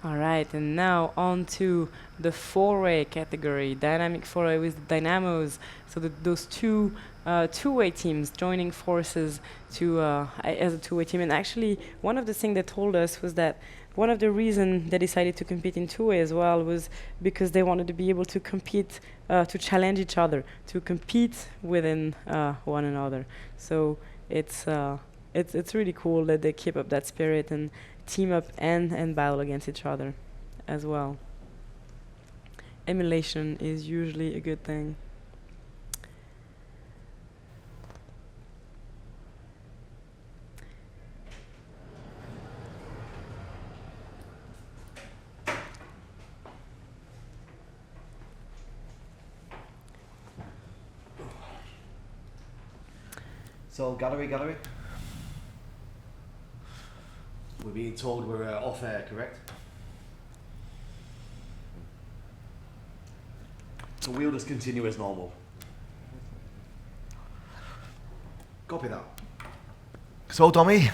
All right, and now on to the four-way category, dynamic four-way with the dynamos. So those two-way teams joining forces as a two-way team. And actually, one of the things they told us was that one of the reasons they decided to compete in two-way as well was because they wanted to be able to compete, to challenge each other, to compete within one another. So it's really cool that they keep up that spirit and team up and battle against each other as well. Emulation is usually a good thing. So gallery. We're being told we're off air, correct? So we'll just continue as normal. Copy that. So Tommy,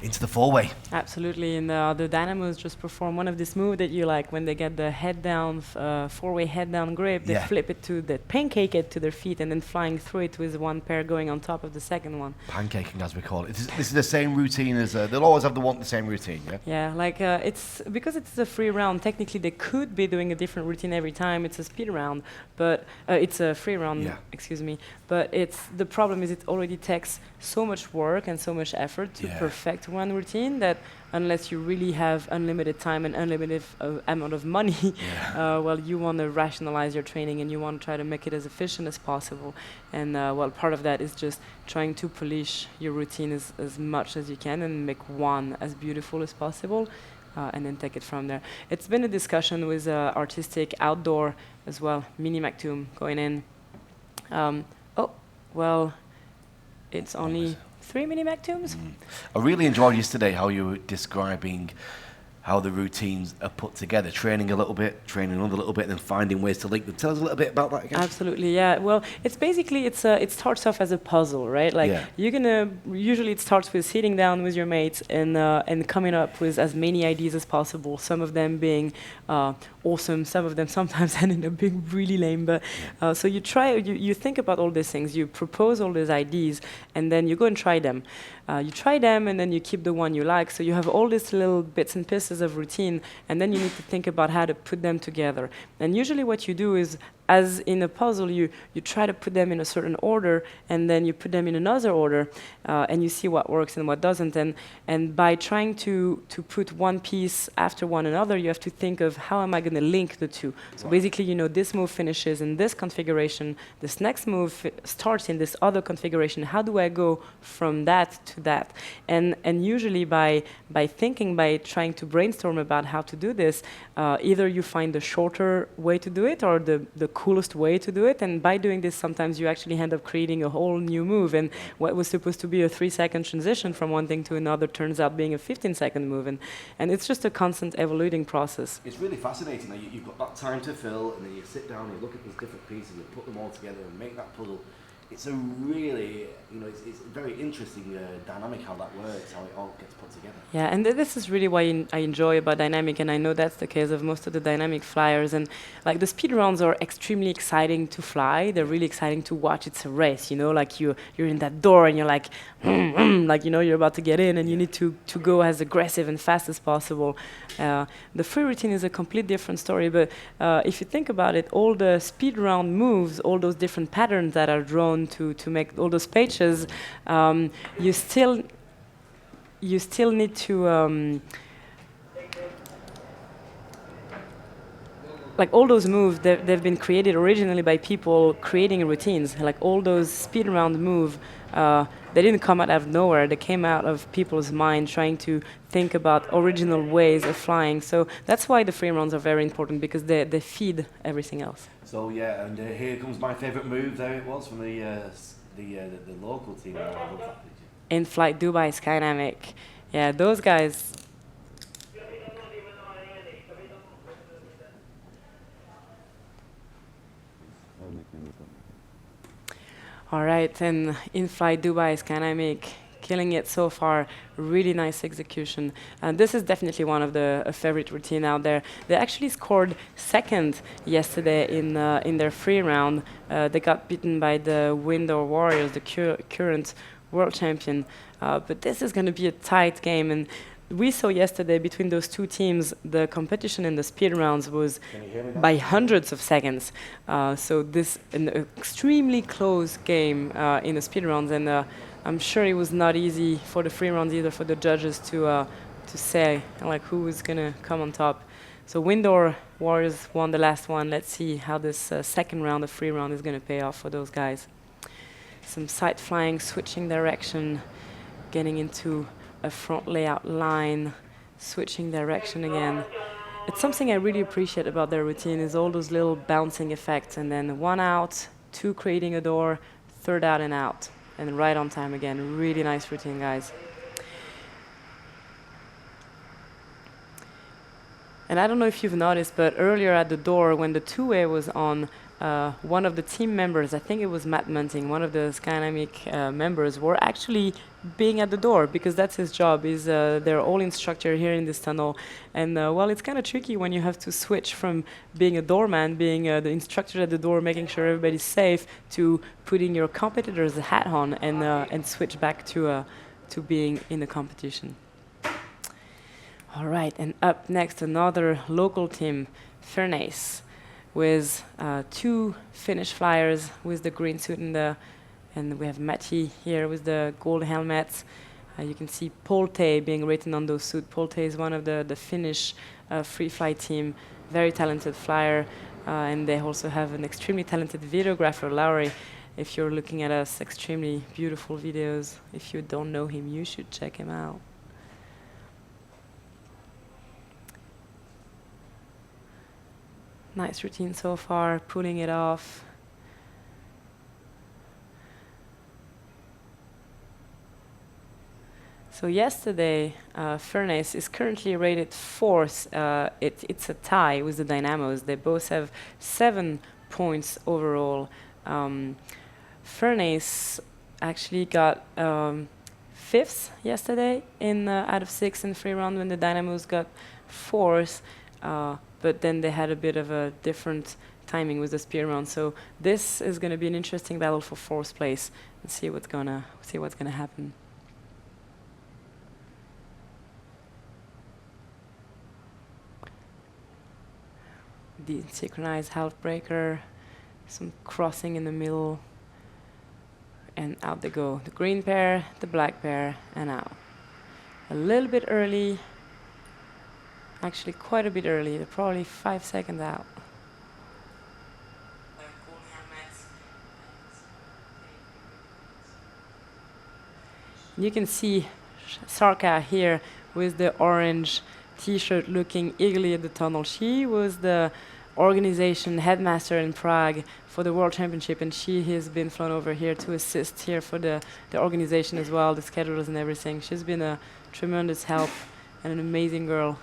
into the four-way. Absolutely, and the dynamos just perform one of this move that you like when they get the head down, four-way head down grip. They flip it to the pancake it to their feet and then flying through it with one pair going on top of the second one. Pancaking, as we call it. This is the same routine as they'll always have the same routine, yeah. Yeah, like it's because it's a free round. Technically, they could be doing a different routine every time. It's a speed round, but it's a free round. Yeah. Excuse me. But the problem is it already takes so much work and so much effort to perfect one routine that unless you really have unlimited time and unlimited amount of money, well, you want to rationalize your training and you want to try to make it as efficient as possible. And well, part of that is just trying to polish your routine as much as you can and make one as beautiful as possible. And then take it from there. It's been a discussion with artistic outdoor as well, mini Mactum going in. Oh, well, it's only 3 mini Mactums. I really enjoyed yesterday how you were describing how the routines are put together, training a little bit, training another little bit, and then finding ways to link them. Tell us a little bit about that again. Absolutely, yeah. Well, it's basically, it starts off as a puzzle, right? Like you're gonna, usually it starts with sitting down with your mates and coming up with as many ideas as possible, some of them being awesome, some of them sometimes ending up being really lame, but so you think about all these things, you propose all these ideas, and then you go and try them. You try them, and then you keep the one you like, so you have all these little bits and pieces of routine, and then you need to think about how to put them together. And usually what you do is, as in a puzzle, you try to put them in a certain order, and then you put them in another order, and you see what works and what doesn't. And by trying to put one piece after one another, you have to think of how am I going to link the two. So basically, you know, this move finishes in this configuration, this next move starts in this other configuration. How do I go from that to that? And usually by trying to brainstorm about how to do this, either you find the shorter way to do it or the coolest way to do it, and by doing this sometimes you actually end up creating a whole new move, and what was supposed to be a 3-second transition from one thing to another turns out being a 15-second move, and it's just a constant evoluting process. It's really fascinating that you've got that time to fill, and then you sit down and you look at these different pieces and put them all together and make that puzzle. It's a really, it's very interesting dynamic how that works, how it all gets put together. Yeah, and this is really why I enjoy about dynamic, and I know that's the case of most of the dynamic flyers. And like the speed rounds are extremely exciting to fly. They're really exciting to watch. It's a race, like you're in that door and you're like, like you're about to get in, and you need to go as aggressive and fast as possible. The free routine is a complete different story, but if you think about it, all the speed round moves, all those different patterns that are drawn to make all those pages, you still need to like all those moves, they've been created originally by people creating routines. Like all those speed round moves, they didn't come out of nowhere. They came out of people's mind trying to think about original ways of flying. So that's why the free rounds are very important, because they feed everything else. So yeah, and here comes my favourite move. There it was from the local team. Inflight Dubai, Skydiving. Yeah, those guys. All right, and Inflight Dubai, Skydiving killing it so far. Really nice execution. And this is definitely one of the favorite routine out there. They actually scored second yesterday in their free round. They got beaten by the Windoor Warriors, the current world champion. But this is going to be a tight game. And we saw yesterday between those two teams, the competition in the speed rounds was by hundreds of seconds. So this an extremely close game in the speed rounds, and I'm sure it was not easy for the free rounds either for the judges to say like who was gonna come on top. So Windoor Warriors won the last one. Let's see how this second round, the free round, is gonna pay off for those guys. Some side flying, switching direction, getting into a front layout line, switching direction again. It's something I really appreciate about their routine is all those little bouncing effects, and then 1 out, 2 creating a door, 3rd out and out, and right on time again. Really nice routine, guys. And I don't know if you've noticed, but earlier at the door when the two-way was on, one of the team members, I think it was Matt Munting, one of the Skydiving members, were actually being at the door because that's his job. He's their all instructor here in this tunnel. And well, it's kind of tricky when you have to switch from being a doorman, being the instructor at the door, making sure everybody's safe, to putting your competitor's hat on and switch back to being in the competition. All right, and up next, another local team, Furnace, with 2 Finnish flyers with the green suit and we have Matti here with the gold helmets. You can see Polte being written on those suits. Polte is one of the Finnish free fly team, very talented flyer, and they also have an extremely talented videographer, Lauri. If you're looking at us, extremely beautiful videos. If you don't know him, you should check him out. Nice routine so far, pulling it off. So yesterday, Furnace is currently rated 4th. It's a tie with the Dynamos. They both have 7 points overall. Furnace actually got 5th yesterday in out of 6 in free round when the Dynamos got 4th. But then they had a bit of a different timing with the spear round. So this is going to be an interesting battle for 4th place. Let's see what's gonna happen. The synchronized half breaker, some crossing in the middle, and out they go. The green pair, the black pair, and out. A little bit early. Actually, quite a bit early. They're probably 5 seconds out. You can see Sarka here with the orange t-shirt looking eagerly at the tunnel. She was the organization headmaster in Prague for the World Championship, and she has been flown over here to assist here for the organization as well, the schedulers and everything. She's been a tremendous help and an amazing girl.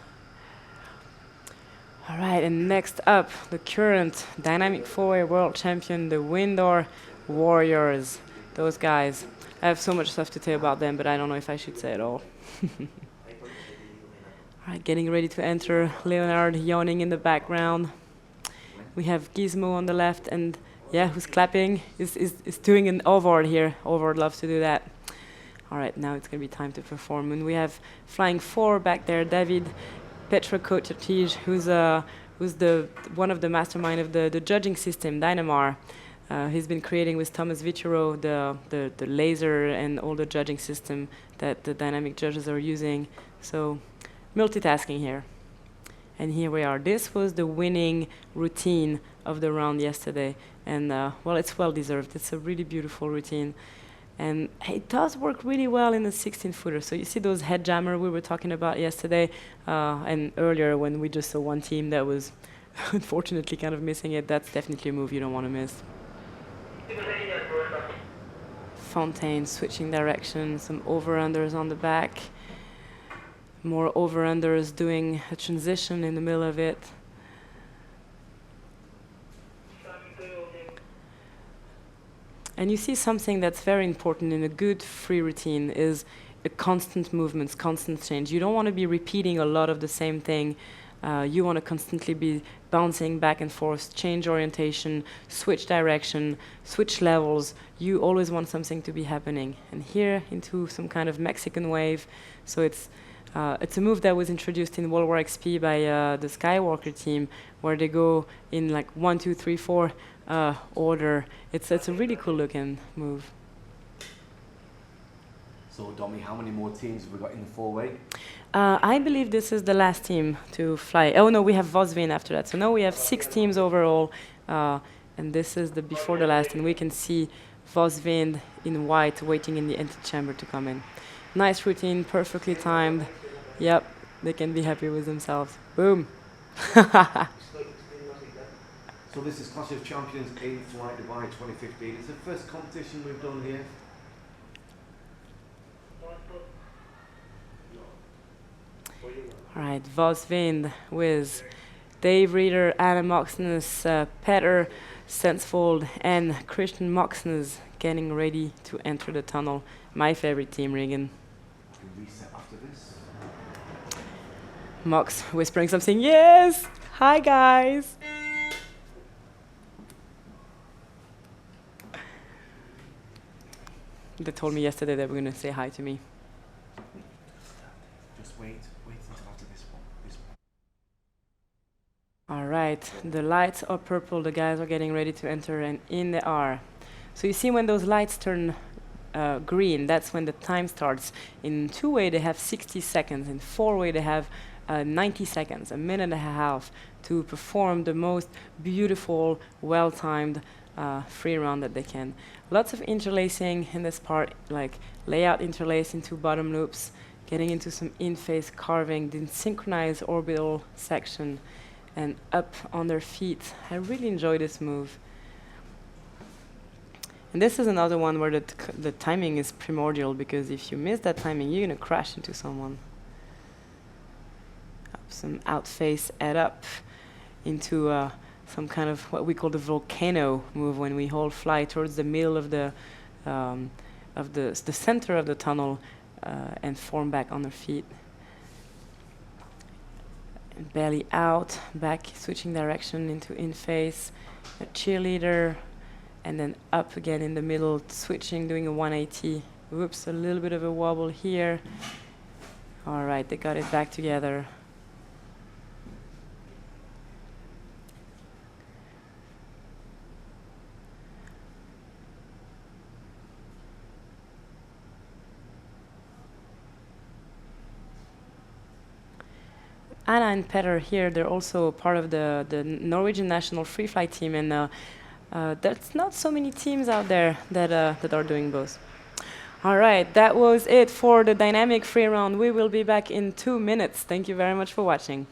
All right, and next up, the current Dynamic 4-way world champion, the Windoor Warriors. Those guys. I have so much stuff to say about them, but I don't know if I should say it all. All right, getting ready to enter. Leonard yawning in the background. We have Gizmo on the left, and yeah, who's clapping, is doing an overboard here. Overboard loves to do that. All right, now it's going to be time to perform. And we have flying 4 back there, David Petra Kochertij, who's one of the mastermind of the judging system, Dynamar. He's been creating with Thomas Vituro the laser and all the judging system that the dynamic judges are using. So multitasking here. And here we are. This was the winning routine of the round yesterday. And well, it's well deserved. It's a really beautiful routine. And it does work really well in the 16-footer. So you see those head jammer we were talking about yesterday and earlier when we just saw one team that was unfortunately kind of missing it. That's definitely a move you don't want to miss. Fontaine switching direction, some over-unders on the back. More over-unders doing a transition in the middle of it. And you see something that's very important in a good free routine is a constant movements, constant change. You don't want to be repeating a lot of the same thing. You want to constantly be bouncing back and forth, change orientation, switch direction, switch levels. You always want something to be happening. And here into some kind of Mexican wave. So it's a move that was introduced in World War XP by the Skywalker team, where they go in like 1, 2, 3, 4 order. It's a really cool looking move. So, Domi, how many more teams have we got in the four-way? I believe this is the last team to fly. Oh no, we have Vosvin after that. So now we have 6 teams overall, and this is the before the last, and we can see Vosvin in white waiting in the antechamber to come in. Nice routine, perfectly timed. Yep, they can be happy with themselves. Boom. So this is Clash of Champions Inflight Dubai 2015. It's the first competition we've done here. All right, Vosvin with Dave Reeder, Anna Moxnes, Peter Sensfold, and Christian Moxnes getting ready to enter the tunnel. My favorite team, Regan. Can reset after this. Mox whispering something. Yes! Hi, guys! They told me yesterday they were going to say hi to me. Just wait until after this one. All right, the lights are purple. The guys are getting ready to enter, and in they are. So you see when those lights turn green, that's when the time starts. In 2-way, they have 60 seconds. In 4-way, they have 90 seconds, a minute and a half, to perform the most beautiful, well-timed free round that they can. Lots of interlacing in this part, like layout interlace into bottom loops, getting into some in-face carving, then synchronized orbital section, and up on their feet. I really enjoy this move. And this is another one where the timing is primordial, because if you miss that timing, you're going to crash into someone. Some outface head up into some kind of what we call the volcano move, when we hold fly towards the middle of the center of the tunnel and form back on their feet. And belly out, back, switching direction into in-face, a cheerleader, and then up again in the middle, switching, doing a 180. Whoops, a little bit of a wobble here. All right, they got it back together. Anna and Petter here, they're also part of the Norwegian national free flight team, and there's not so many teams out there that are doing both. All right, that was it for the dynamic free round. We will be back in 2 minutes. Thank you very much for watching.